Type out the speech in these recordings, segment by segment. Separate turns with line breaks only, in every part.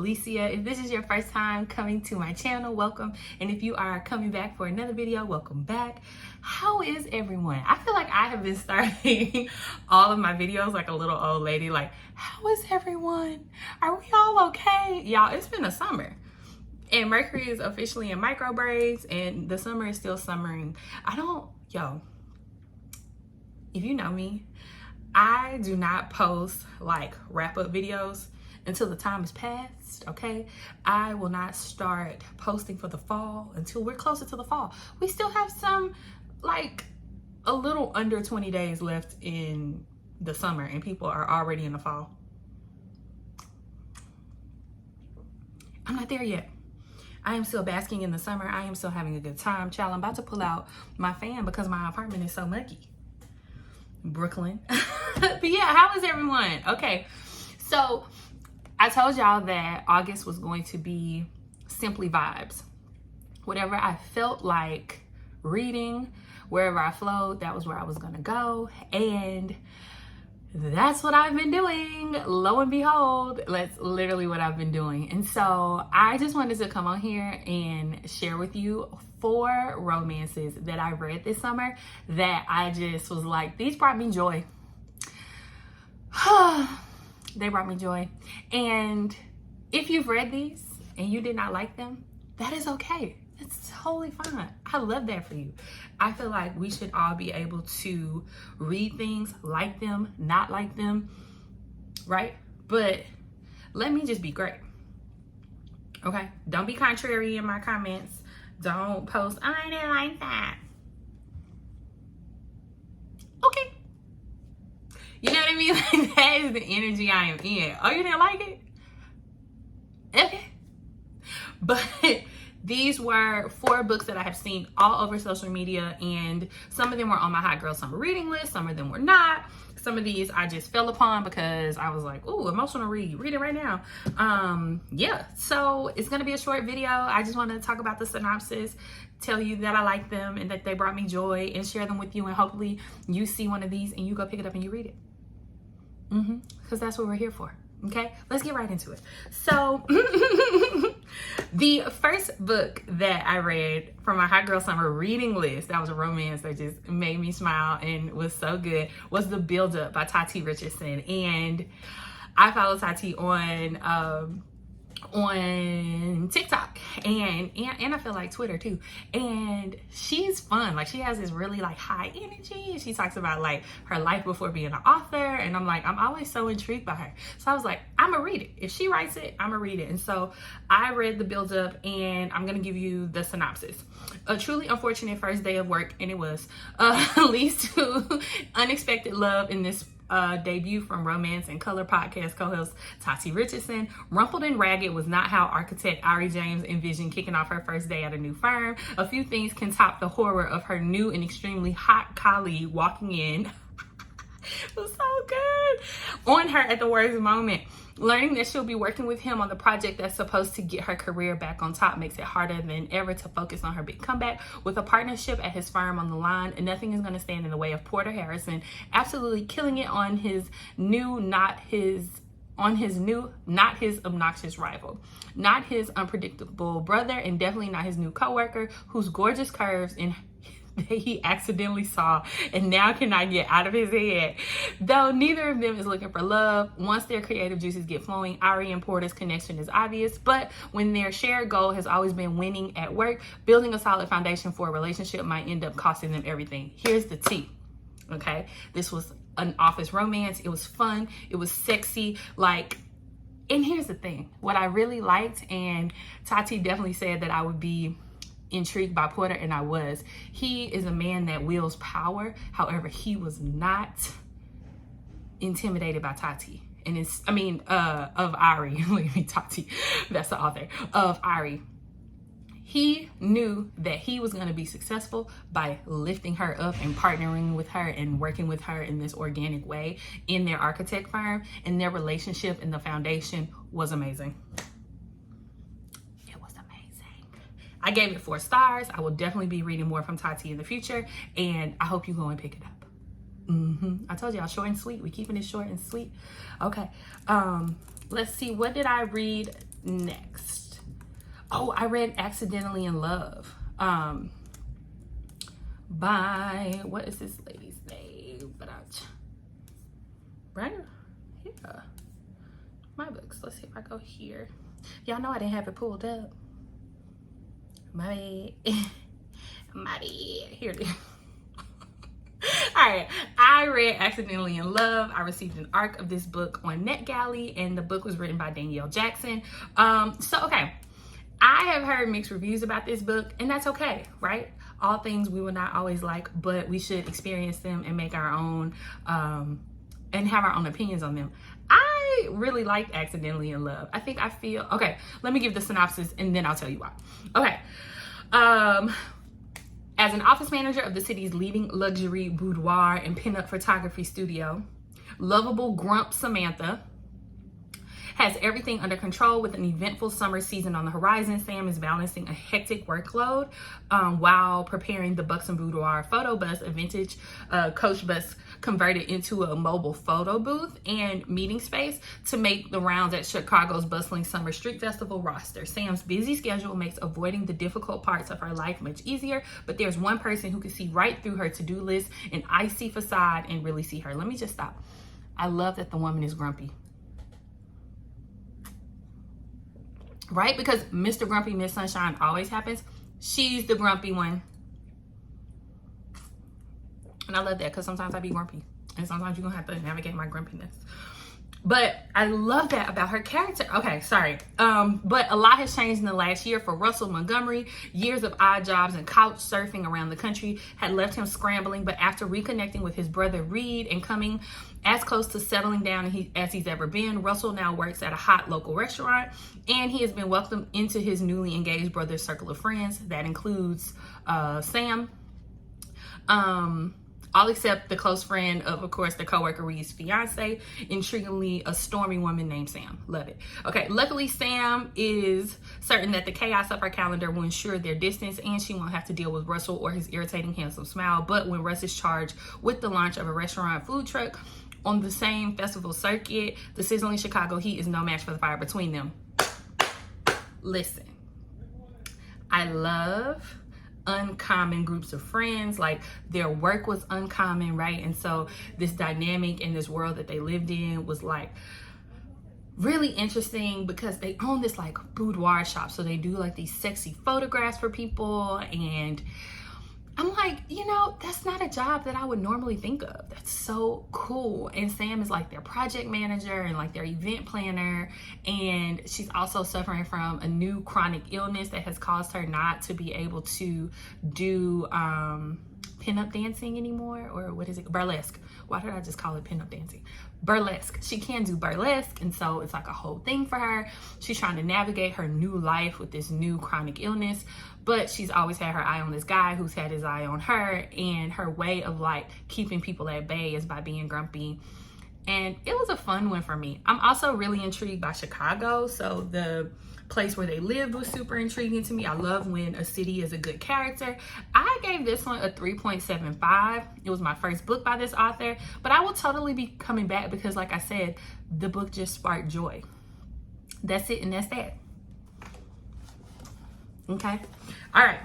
Alicia. If this is your first time coming to my channel, welcome. And if you are coming back for another video, welcome back. How is everyone? I feel like I have been starting all of my videos like a little old lady, like, how is everyone? Are we all okay? Y'all, it's been a summer. And Mercury is officially in micro braids and the summer is still summering. If you know me, I do not post like wrap up videos until the time is past, okay? I will not start posting for the fall until we're closer to the fall. We still have some, like a little under 20 days left in the summer and people are already in the fall. I'm not there yet. I am still basking in the summer. I am still having a good time. Child, I'm about to pull out my fan because my apartment is so muggy. Brooklyn. But yeah, how is everyone? Okay, so I told y'all that August was going to be simply vibes. Whatever I felt like reading, wherever I flowed, that was where I was gonna go. And that's what I've been doing. Lo and behold, that's literally what I've been doing. And so I just wanted to come on here and share with you 4 romances that I read this summer that I just was like, these brought me joy. They brought me joy. And if you've read these and you did not like them, that is okay. It's totally fine. I love that for you. I feel like we should all be able to read things, like them, not like them, right? But let me just be great, okay? Don't be contrary in my comments. Don't post, oh, I didn't like that. Okay. You know what I mean? Like, that is the energy I am in. Oh, you didn't like it? Okay. But these were 4 books that I have seen all over social media, and some of them were on my Hot Girl Summer reading list. Some of them were not. Some of these I just fell upon because I was like, ooh, emotional read. Read it right now. Yeah, so it's going to be a short video. I just want to talk about the synopsis, tell you that I like them and that they brought me joy, and share them with you. And hopefully you see one of these and you go pick it up and you read it. Because that's what we're here for. Okay, let's get right into it. So the first book that I read from my Hot Girl Summer reading list, that was a romance that just made me smile and was so good, was The Build Up by Tati Richardson. And I follow Tati on TikTok and I feel like Twitter too, and she's fun. Like, she has this really like high energy. She talks about like her life before being an author, and I'm always so intrigued by her. So I was like, I'm gonna read it. If she writes it, I'm gonna read it. And so I read The Build Up, and I'm gonna give you the synopsis. A truly unfortunate first day of work, and it was leads to unexpected love in this debut from Romance and Color podcast co-host Tati Richardson. Rumpled and ragged was not how architect Ari James envisioned kicking off her first day at a new firm. A few things can top the horror of her new and extremely hot colleague walking in. It was so good. On her at the worst moment. Learning that she'll be working with him on the project that's supposed to get her career back on top makes it harder than ever to focus on her big comeback. With a partnership at his firm on the line, and nothing is going to stand in the way of Porter Harrison absolutely killing it on his new, not his obnoxious rival, not his unpredictable brother, and definitely not his new coworker whose gorgeous curves and that he accidentally saw and now cannot get out of his head. Though neither of them is looking for love, once their creative juices get flowing, Ari and Porter's connection is obvious. But when their shared goal has always been winning at work, building a solid foundation for a relationship might end up costing them everything. Here's the tea. Okay, this was an office romance. It was fun. It was sexy. And here's the thing. What I really liked, and Tati definitely said that I would be intrigued by Porter, and I was. He is a man that wields power. However, he was not intimidated by Tati. And of Ari. Tati, that's the author of Ari. He knew that he was going to be successful by lifting her up and partnering with her and working with her in this organic way in their architect firm, and their relationship and the foundation was amazing. I gave it 4 stars. I will definitely be reading more from Tati in the future, and I hope you go and pick it up. I told y'all, short and sweet. We're keeping it short and sweet. Okay, let's see. What did I read next? Oh, I read Accidentally in Love by, what is this lady's name? Right here. My books. Let's see if I go here. Y'all know I didn't have it pulled up. My bad. Here it is. All right, I read Accidentally in Love. I received an ARC of this book on NetGalley, and the book was written by Danielle Jackson. Okay, I have heard mixed reviews about this book, and that's okay, right? All things we will not always like, but we should experience them and make our own, and have our own opinions on them. I really liked Accidentally in Love. Okay, let me give the synopsis and then I'll tell you why. Okay. As an office manager of the city's leading luxury boudoir and pinup photography studio, lovable grump Samantha has everything under control. With an eventful summer season on the horizon, Sam is balancing a hectic workload while preparing the Buxom Boudoir photo bus, a vintage coach bus converted into a mobile photo booth and meeting space, to make the rounds at Chicago's bustling summer street festival roster. Sam's busy schedule makes avoiding the difficult parts of her life much easier, but there's one person who can see right through her to-do list, an icy facade, and really see her. Let me just stop. I love that the woman is grumpy. Right? Because Mr. Grumpy, Miss Sunshine always happens. She's the grumpy one. And I love that, because sometimes I be grumpy. And sometimes you're going to have to navigate my grumpiness. But I love that about her character. Okay, sorry. But a lot has changed in the last year for Russell Montgomery. Years of odd jobs and couch surfing around the country had left him scrambling. But after reconnecting with his brother Reid and coming as close to settling down as he's ever been, Russell now works at a hot local restaurant. And he has been welcomed into his newly engaged brother's circle of friends. That includes Sam. All except the close friend of course, the coworker Reid's fiance, intriguingly a stormy woman named Sam. Love it. Okay, luckily Sam is certain that the chaos of her calendar will ensure their distance, and she won't have to deal with Russell or his irritating handsome smile. But when Russ is charged with the launch of a restaurant food truck on the same festival circuit, the sizzling Chicago heat is no match for the fire between them. Listen, I love uncommon groups of friends. Like, their work was uncommon, right? And so this dynamic in this world that they lived in was like really interesting, because they own this like boudoir shop, so they do like these sexy photographs for people. And I'm like, you know, that's not a job that I would normally think of. That's so cool. And Sam is like their project manager and like their event planner. And she's also suffering from a new chronic illness that has caused her not to be able to do pinup dancing anymore. Or what is it? Burlesque. Why did I just call it pinup dancing? Burlesque. She can do burlesque, and so it's like a whole thing for her. She's trying to navigate her new life with this new chronic illness, but she's always had her eye on this guy who's had his eye on her, and her way of like keeping people at bay is by being grumpy. And it was a fun one for me. I'm also really intrigued by Chicago, so the place where they lived was super intriguing to me. I love when a city is a good character. I gave this one a 3.75. It was my first book by this author, but I will totally be coming back because, like I said, the book just sparked joy. That's it, and that's that. Okay. All right.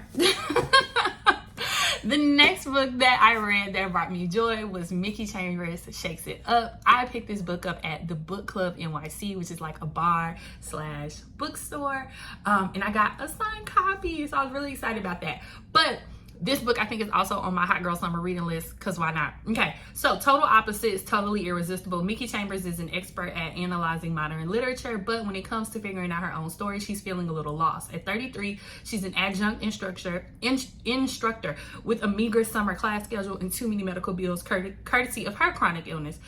The next book that I read that brought me joy was Mickey Chambers' Shakes It Up. I picked this book up at the Book Club NYC, which is like a bar/bookstore. And I got a signed copy, so I was really excited about that. But this book I think is also on my Hot Girl Summer reading list, because why not? Okay, so total opposites, totally irresistible. Mickey Chambers is an expert at analyzing modern literature, but when it comes to figuring out her own story, she's feeling a little lost. At 33, she's an adjunct instructor with a meager summer class schedule and too many medical bills courtesy of her chronic illness.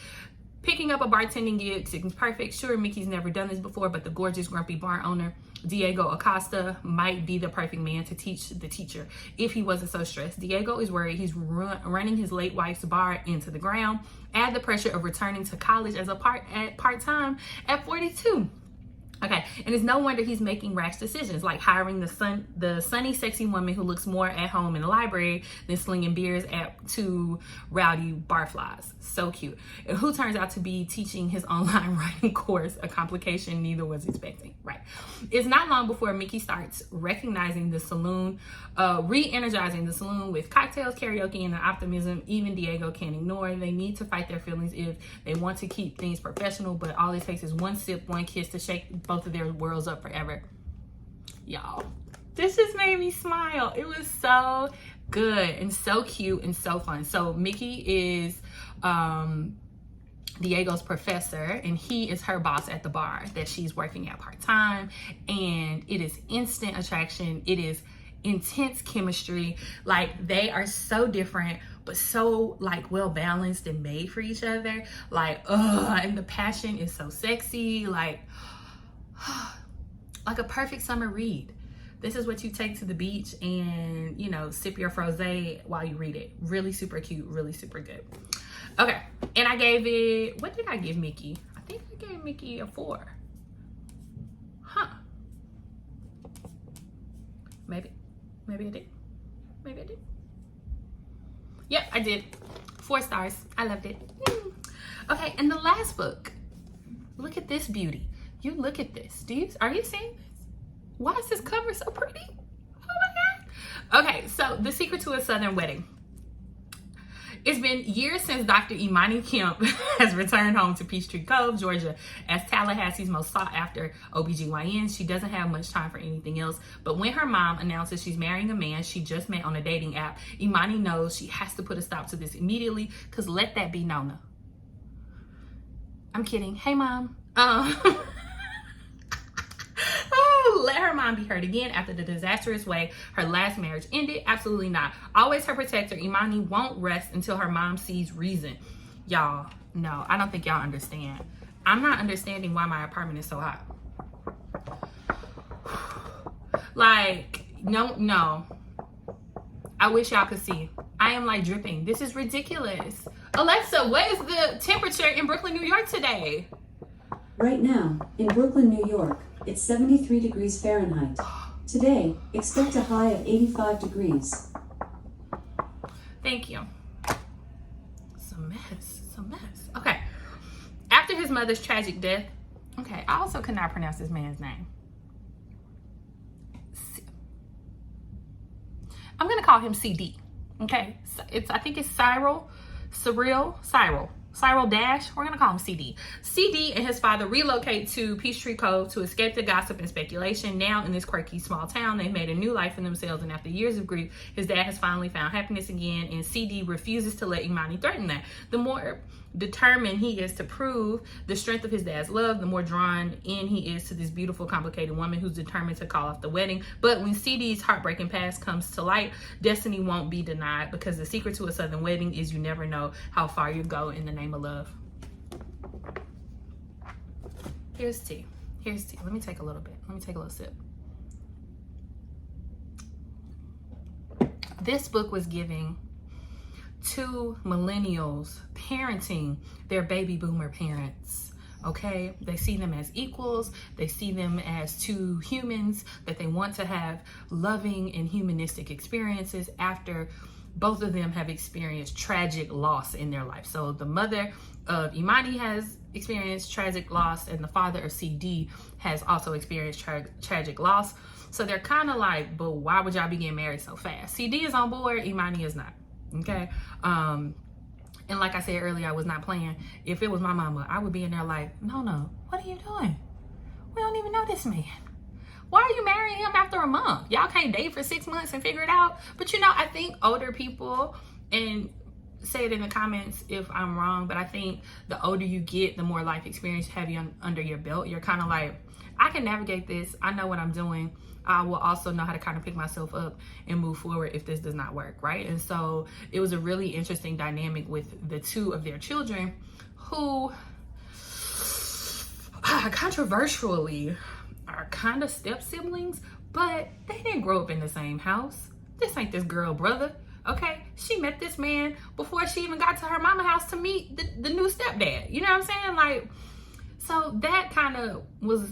Picking up a bartending gig seems perfect. Sure, Mickey's never done this before, but the gorgeous, grumpy bar owner, Diego Acosta, might be the perfect man to teach the teacher if he wasn't so stressed. Diego is worried he's running his late wife's bar into the ground. Add the pressure of returning to college as a part-time at 42. Okay, and it's no wonder he's making rash decisions, like hiring the sunny, sexy woman who looks more at home in the library than slinging beers at two rowdy barflies. So cute. And who turns out to be teaching his online writing course, a complication neither was expecting. Right. It's not long before Mickey starts recognizing the saloon, re-energizing the saloon with cocktails, karaoke, and an optimism even Diego can't ignore. They need to fight their feelings if they want to keep things professional, but all it takes is one sip, one kiss to shake both of their worlds up forever. Y'all, this just made me smile. It was so good and so cute and so fun. So Mickey is Diego's professor, and he is her boss at the bar that she's working at part-time, and it is instant attraction. It is intense chemistry. Like, they are so different but so like well balanced and made for each other. Like, and the passion is so sexy. Like a perfect summer read. This is what you take to the beach and, you know, sip your frosé while you read it. Really super cute, really super good. Okay, and I gave it, what did I give Mickey? I think I gave Mickey a 4. Huh. Maybe I did. Maybe I did. Yep, I did. 4 stars. I loved it. Okay, and the last book. Look at this beauty. You look at this. Are you seeing this? Why is this cover so pretty? Oh my God. Okay, so The Secret to a Southern Wedding. It's been years since Dr. Imani Kemp has returned home to Peachtree Cove, Georgia, as Tallahassee's most sought-after OBGYN. She doesn't have much time for anything else, but when her mom announces she's marrying a man she just met on a dating app, Imani knows she has to put a stop to this immediately, because let that be Nona. I'm kidding. Hey, Mom. Let her mom be heard again after the disastrous way her last marriage ended? Absolutely not. Always her protector, Imani won't rest until her mom sees reason. Y'all, no, I don't think y'all understand. I'm not understanding why my apartment is so hot. Like, no. I wish y'all could see. I am like dripping. This is ridiculous. Alexa, what is the temperature in Brooklyn, New York today?
Right now, in Brooklyn, New York, it's 73 degrees Fahrenheit. Today, expect a high of 85 degrees.
Thank you. It's a mess. Okay. After his mother's tragic death, okay, I also could not pronounce this man's name. I'm going to call him CD. Okay. I think it's Cyril Dash. We're going to call him CD. CD and his father relocate to Peachtree Cove to escape the gossip and speculation. Now in this quirky small town, they've made a new life for themselves, and after years of grief, his dad has finally found happiness again, and CD refuses to let Imani threaten that. The more determined he is to prove the strength of his dad's love, the more drawn in he is to this beautiful, complicated woman who's determined to call off the wedding. But when CD's heartbreaking past comes to light, destiny won't be denied, because the secret to a Southern wedding is you never know how far you go in the name of love. Here's tea. Let me take a little bit. Let me take a little sip. This book was giving two millennials parenting their baby boomer parents. Okay, they see them as equals. They see them as two humans that they want to have loving and humanistic experiences after both of them have experienced tragic loss in their life. So the mother of Imani has experienced tragic loss, and the father of CD has also experienced tragic loss. So they're kind of like, but why would y'all be getting married so fast? CD is on board, Imani is not. Okay. And like I said earlier, I was not playing. If it was my mama, I would be in there like, no, what are you doing? We don't even know this man. Why are you marrying him after a month? Y'all can't date for 6 months and figure it out. But you know, I think older people, and say it in the comments if I'm wrong, but I think the older you get, the more life experience you have under your belt. You're kind of like, I can navigate this. I know what I'm doing. I will also know how to kind of pick myself up and move forward if this does not work, right? And so it was a really interesting dynamic with the two of their children who controversially are kind of step siblings, but they didn't grow up in the same house. This ain't this girl brother, okay? She met this man before she even got to her mama house to meet the new stepdad. You know what I'm saying? Like, So that kind of was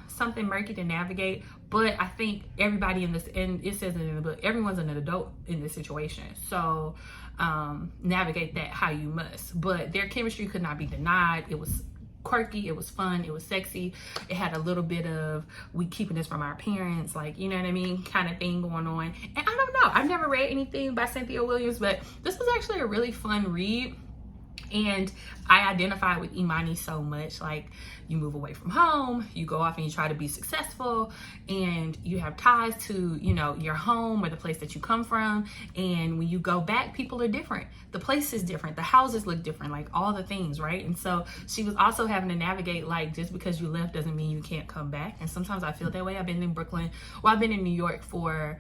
something murky to navigate, but I think everybody in this, and it says it in the book, everyone's an adult in this situation. So navigate that how you must. But their chemistry could not be denied. It was quirky, it was fun, it was sexy. It had a little bit of we keeping this from our parents, like, you know what I mean, kind of thing going on. And I don't know, I've never read anything by Synithia Williams, but this was actually a really fun read. And I identified with Imani so much. Like, you move away from home, you go off and you try to be successful, and you have ties to, you know, your home or the place that you come from. And when you go back, people are different. The place is different. The houses look different, like all the things, right? And so she was also having to navigate, like, just because you left doesn't mean you can't come back. And sometimes I feel that way. I've been in Brooklyn, well, I've been in New York for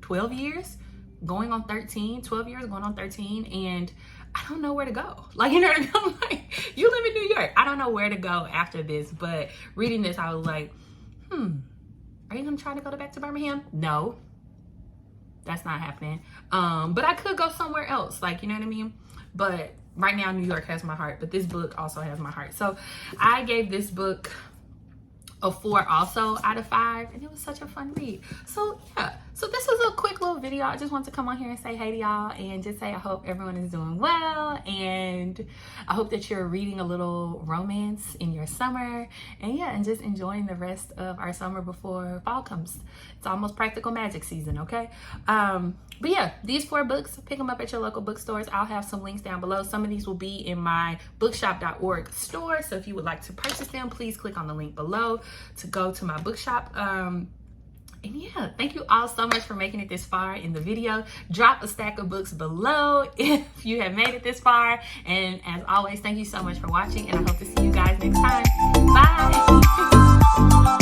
12 years. Going on 13, 12 years, going on 13, and I don't know where to go. Like, you know what I mean? I'm like, you live in New York. I don't know where to go after this, but reading this, I was like, are you gonna try to go back to Birmingham? No, that's not happening. But I could go somewhere else, like, you know what I mean? But right now, New York has my heart, but this book also has my heart. So I gave this book a 4 also out of 5, and it was such a fun read. So yeah, so this was a quick little video. I just want to come on here and say hey to y'all, and just say I hope everyone is doing well, and I hope that you're reading a little romance in your summer, and yeah, and just enjoying the rest of our summer before fall comes. It's almost practical magic season, okay? But yeah, these 4 books, pick them up at your local bookstores. I'll have some links down below. Some of these will be in my bookshop.org store, so if you would like to purchase them, please click on the link below to go to my bookshop. And yeah, thank you all so much for making it this far in the video. Drop a stack of books below if you have made it this far. And as always, thank you so much for watching, and I hope to see you guys next time. Bye.